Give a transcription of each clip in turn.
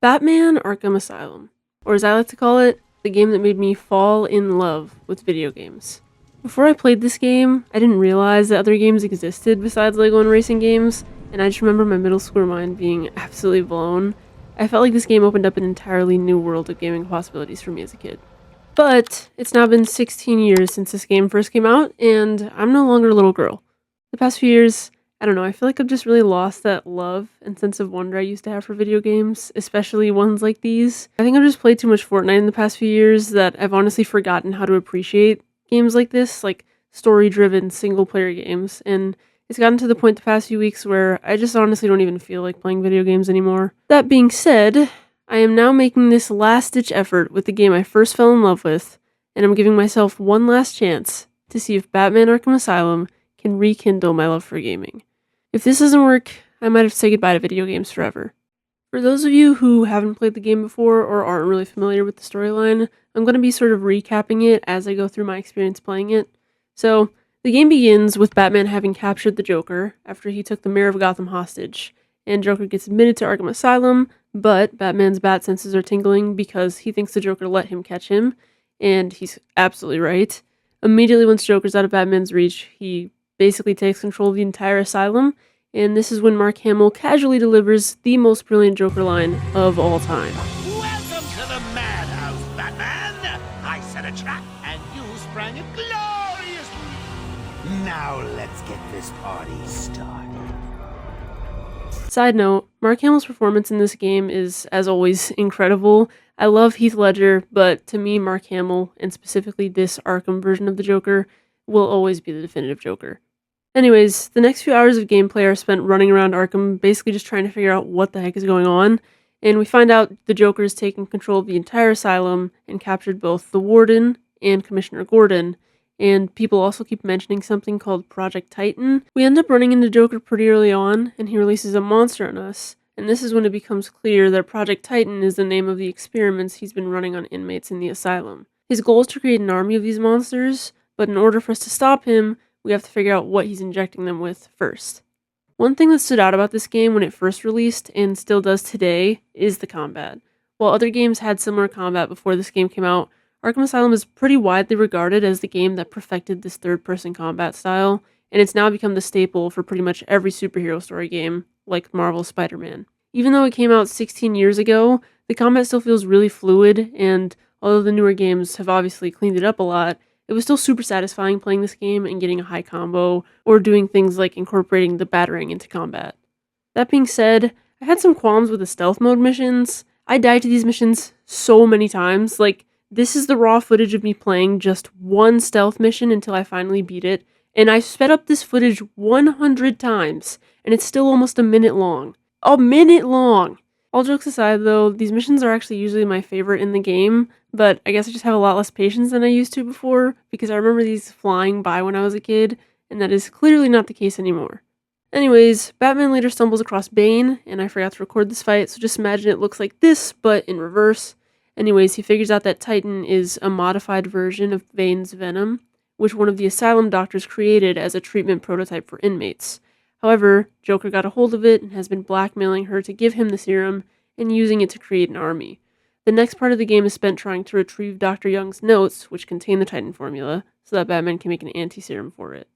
Batman Arkham Asylum, or as I like to call it, the game that made me fall in love with video games. Before I played this game, I didn't realize that other games existed besides Lego and racing games, and I just remember my middle school mind being absolutely blown. I felt like this game opened up an entirely new world of gaming possibilities for me as a kid. But it's now been 16 years since this game first came out, and I'm no longer a little girl. The past few years, I don't know, I feel like I've just really lost that love and sense of wonder I used to have for video games, especially ones like these. I think I've just played too much Fortnite in the past few years that I've honestly forgotten how to appreciate games like this, like story-driven single-player games, and it's gotten to the point the past few weeks where I just honestly don't even feel like playing video games anymore. That being said, I am now making this last-ditch effort with the game I first fell in love with, and I'm giving myself one last chance to see if Batman Arkham Asylum can rekindle my love for gaming. If this doesn't work, I might have to say goodbye to video games forever. For those of you who haven't played the game before or aren't really familiar with the storyline, I'm going to be sort of recapping it as I go through my experience playing it. So, the game begins with Batman having captured the Joker after he took the mayor of Gotham hostage, and Joker gets admitted to Arkham Asylum, but Batman's bat senses are tingling because he thinks the Joker let him catch him, and he's absolutely right. Immediately once Joker's out of Batman's reach, he basically takes control of the entire asylum, and this is when Mark Hamill casually delivers the most brilliant Joker line of all time. Welcome to the madhouse, Batman! I set a trap, and you sprang it gloriously! Now let's get this party started. Side note, Mark Hamill's performance in this game is, as always, incredible. I love Heath Ledger, but to me, Mark Hamill, and specifically this Arkham version of the Joker, will always be the definitive Joker. Anyways, the next few hours of gameplay are spent running around Arkham, basically just trying to figure out what the heck is going on, and we find out the Joker has taken control of the entire asylum and captured both the Warden and Commissioner Gordon, and people also keep mentioning something called Project Titan. We end up running into Joker pretty early on, and he releases a monster on us, and this is when it becomes clear that Project Titan is the name of the experiments he's been running on inmates in the asylum. His goal is to create an army of these monsters, but in order for us to stop him, we have to figure out what he's injecting them with first. One thing that stood out about this game when it first released, and still does today, is the combat. While other games had similar combat before this game came out, Arkham Asylum is pretty widely regarded as the game that perfected this third-person combat style, and it's now become the staple for pretty much every superhero story game, like Marvel's Spider-Man. Even though it came out 16 years ago, the combat still feels really fluid, and although the newer games have obviously cleaned it up a lot, it was still super satisfying playing this game and getting a high combo, or doing things like incorporating the batarang into combat. That being said, I had some qualms with the stealth mode missions. I died to these missions so many times. Like, this is the raw footage of me playing just one stealth mission until I finally beat it, and I sped up this footage 100 times, and it's still almost a minute long. A minute long! All jokes aside though, these missions are actually usually my favorite in the game, but I guess I just have a lot less patience than I used to before, because I remember these flying by when I was a kid, and that is clearly not the case anymore. Anyways, Batman later stumbles across Bane, and I forgot to record this fight, so just imagine it looks like this, but in reverse. Anyways, he figures out that Titan is a modified version of Bane's venom, which one of the asylum doctors created as a treatment prototype for inmates. However, Joker got a hold of it and has been blackmailing her to give him the serum and using it to create an army. The next part of the game is spent trying to retrieve Dr. Young's notes, which contain the Titan formula, so that Batman can make an anti-serum for it.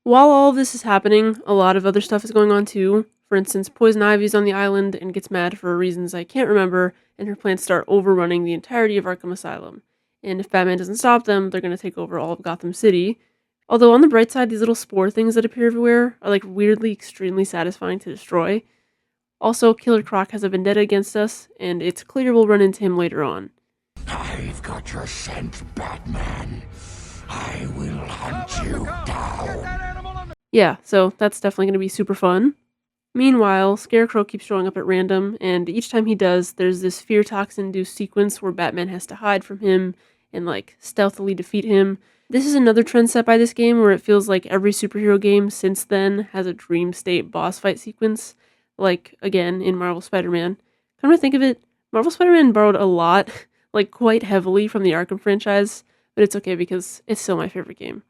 While all of this is happening, a lot of other stuff is going on too. For instance, Poison Ivy's on the island and gets mad for reasons I can't remember, and her plans start overrunning the entirety of Arkham Asylum. And if Batman doesn't stop them, they're going to take over all of Gotham City. Although on the bright side, these little spore things that appear everywhere are like weirdly extremely satisfying to destroy. Also, Killer Croc has a vendetta against us, and it's clear we'll run into him later on. I've got your scent, Batman. I will hunt you down. Yeah, so that's definitely going to be super fun. Meanwhile, Scarecrow keeps showing up at random, and each time he does, there's this fear toxin-induced sequence where Batman has to hide from him and like stealthily defeat him. This is another trend set by this game where it feels like every superhero game since then has a dream state boss fight sequence, like, again, in Marvel Spider-Man. Come to think of it, Marvel Spider-Man borrowed a lot, like quite heavily from the Arkham franchise, but it's okay because it's still my favorite game.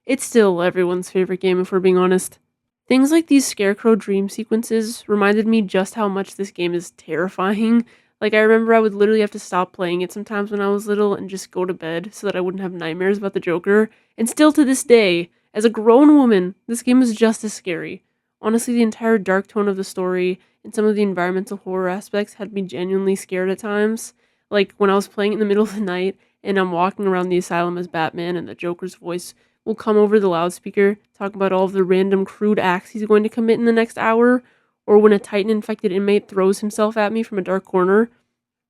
It's still everyone's favorite game if we're being honest. Things like these Scarecrow dream sequences reminded me just how much this game is terrifying. Like, I remember I would literally have to stop playing it sometimes when I was little and just go to bed so that I wouldn't have nightmares about the Joker. And still to this day, as a grown woman, this game is just as scary. Honestly, the entire dark tone of the story and some of the environmental horror aspects had me genuinely scared at times. Like, when I was playing in the middle of the night and I'm walking around the asylum as Batman and the Joker's voice will come over the loudspeaker, talk about all of the random crude acts he's going to commit in the next hour, or when a Titan-infected inmate throws himself at me from a dark corner.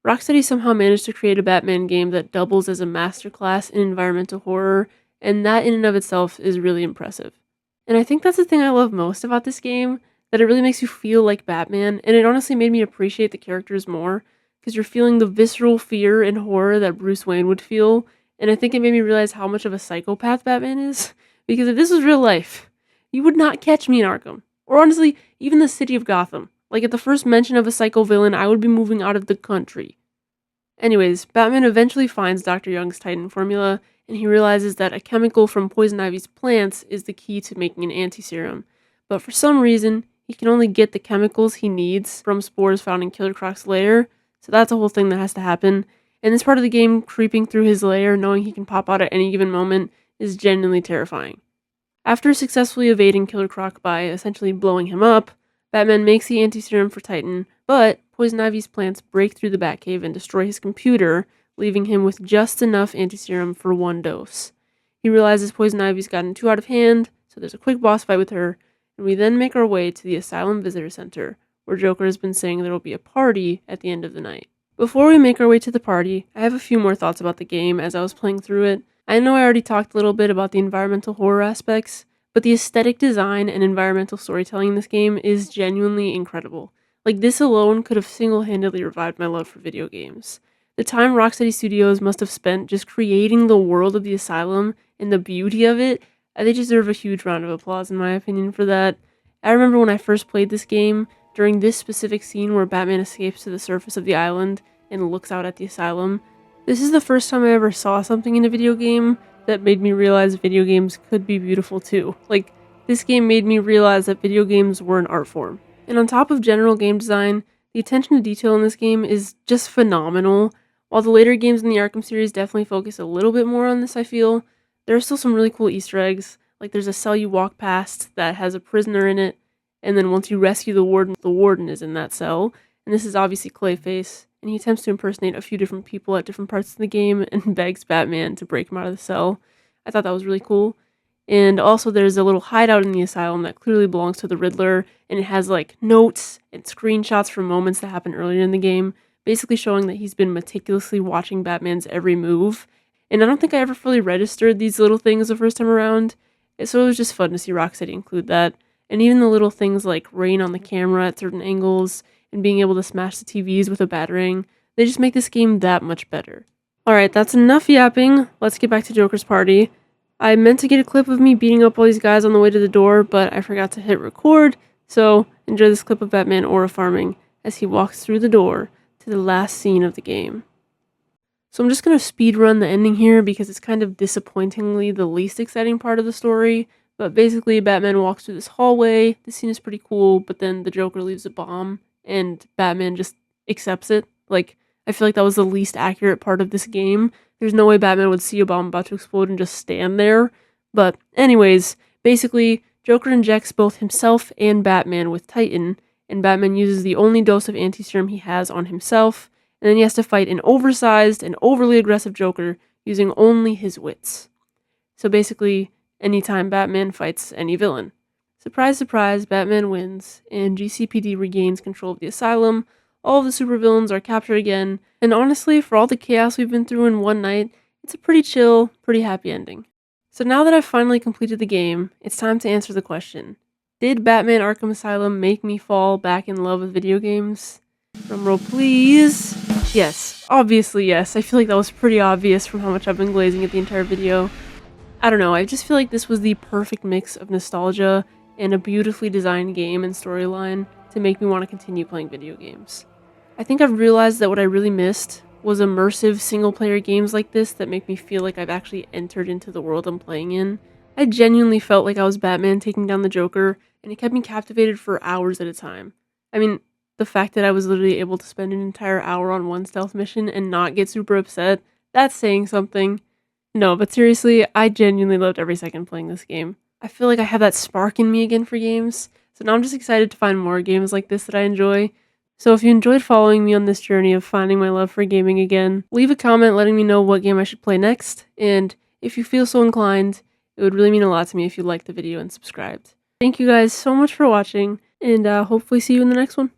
Rocksteady somehow managed to create a Batman game that doubles as a masterclass in environmental horror, and that in and of itself is really impressive. And I think that's the thing I love most about this game, that it really makes you feel like Batman, and it honestly made me appreciate the characters more, because you're feeling the visceral fear and horror that Bruce Wayne would feel, and I think it made me realize how much of a psychopath Batman is, because if this was real life, you would not catch me in Arkham. Or honestly, even the city of Gotham. Like, at the first mention of a psycho villain, I would be moving out of the country. Anyways, Batman eventually finds Dr. Young's Titan formula, and he realizes that a chemical from Poison Ivy's plants is the key to making an anti-serum. But for some reason, he can only get the chemicals he needs from spores found in Killer Croc's lair, so that's a whole thing that has to happen. And this part of the game, creeping through his lair, knowing he can pop out at any given moment, is genuinely terrifying. After successfully evading Killer Croc by essentially blowing him up, Batman makes the anti-serum for Titan, but Poison Ivy's plants break through the Batcave and destroy his computer, leaving him with just enough anti-serum for one dose. He realizes Poison Ivy's gotten too out of hand, so there's a quick boss fight with her, and we then make our way to the Asylum Visitor Center, where Joker has been saying there will be a party at the end of the night. Before we make our way to the party, I have a few more thoughts about the game as I was playing through it. I know I already talked a little bit about the environmental horror aspects, but the aesthetic design and environmental storytelling in this game is genuinely incredible. Like, this alone could have single-handedly revived my love for video games. The time Rocksteady Studios must have spent just creating the world of the asylum and the beauty of it, they deserve a huge round of applause in my opinion for that. I remember when I first played this game, during this specific scene where Batman escapes to the surface of the island and looks out at the asylum. This is the first time I ever saw something in a video game that made me realize video games could be beautiful too. Like, this game made me realize that video games were an art form. And on top of general game design, the attention to detail in this game is just phenomenal. While the later games in the Arkham series definitely focus a little bit more on this, I feel, there are still some really cool Easter eggs. Like, there's a cell you walk past that has a prisoner in it, and then once you rescue the warden is in that cell. And this is obviously Clayface, and he attempts to impersonate a few different people at different parts of the game and begs Batman to break him out of the cell. I thought that was really cool. And also there's a little hideout in the asylum that clearly belongs to the Riddler, and it has like notes and screenshots from moments that happened earlier in the game, basically showing that he's been meticulously watching Batman's every move. And I don't think I ever fully registered these little things the first time around, so it was just fun to see Rocksteady include that. And even the little things like rain on the camera at certain angles, and being able to smash the TVs with a batarang, they just make this game that much better. Alright, that's enough yapping. Let's get back to Joker's party. I meant to get a clip of me beating up all these guys on the way to the door, but I forgot to hit record, so enjoy this clip of Batman aura farming as he walks through the door to the last scene of the game. So I'm just going to speedrun the ending here because it's kind of disappointingly the least exciting part of the story, but basically Batman walks through this hallway, the scene is pretty cool, but then the Joker leaves a bomb, and Batman just accepts it. Like, I feel like that was the least accurate part of this game. There's no way Batman would see a bomb about to explode and just stand there. But anyways, basically, Joker injects both himself and Batman with Titan, and Batman uses the only dose of anti-serum he has on himself, and then he has to fight an oversized and overly aggressive Joker using only his wits. So basically, anytime Batman fights any villain. Surprise, surprise, Batman wins, and GCPD regains control of the asylum. All of the supervillains are captured again, and honestly, for all the chaos we've been through in one night, it's a pretty chill, pretty happy ending. So now that I've finally completed the game, it's time to answer the question. Did Batman Arkham Asylum make me fall back in love with video games? Drumroll please. Yes, obviously yes. I feel like that was pretty obvious from how much I've been glazing at the entire video. I don't know, I just feel like this was the perfect mix of nostalgia and a beautifully designed game and storyline to make me want to continue playing video games. I think I've realized that what I really missed was immersive single-player games like this that make me feel like I've actually entered into the world I'm playing in. I genuinely felt like I was Batman taking down the Joker, and it kept me captivated for hours at a time. I mean, the fact that I was literally able to spend an entire hour on one stealth mission and not get super upset, that's saying something. No, but seriously, I genuinely loved every second playing this game. I feel like I have that spark in me again for games, so now I'm just excited to find more games like this that I enjoy. So if you enjoyed following me on this journey of finding my love for gaming again, leave a comment letting me know what game I should play next, and if you feel so inclined, it would really mean a lot to me if you liked the video and subscribed. Thank you guys so much for watching, and hopefully see you in the next one.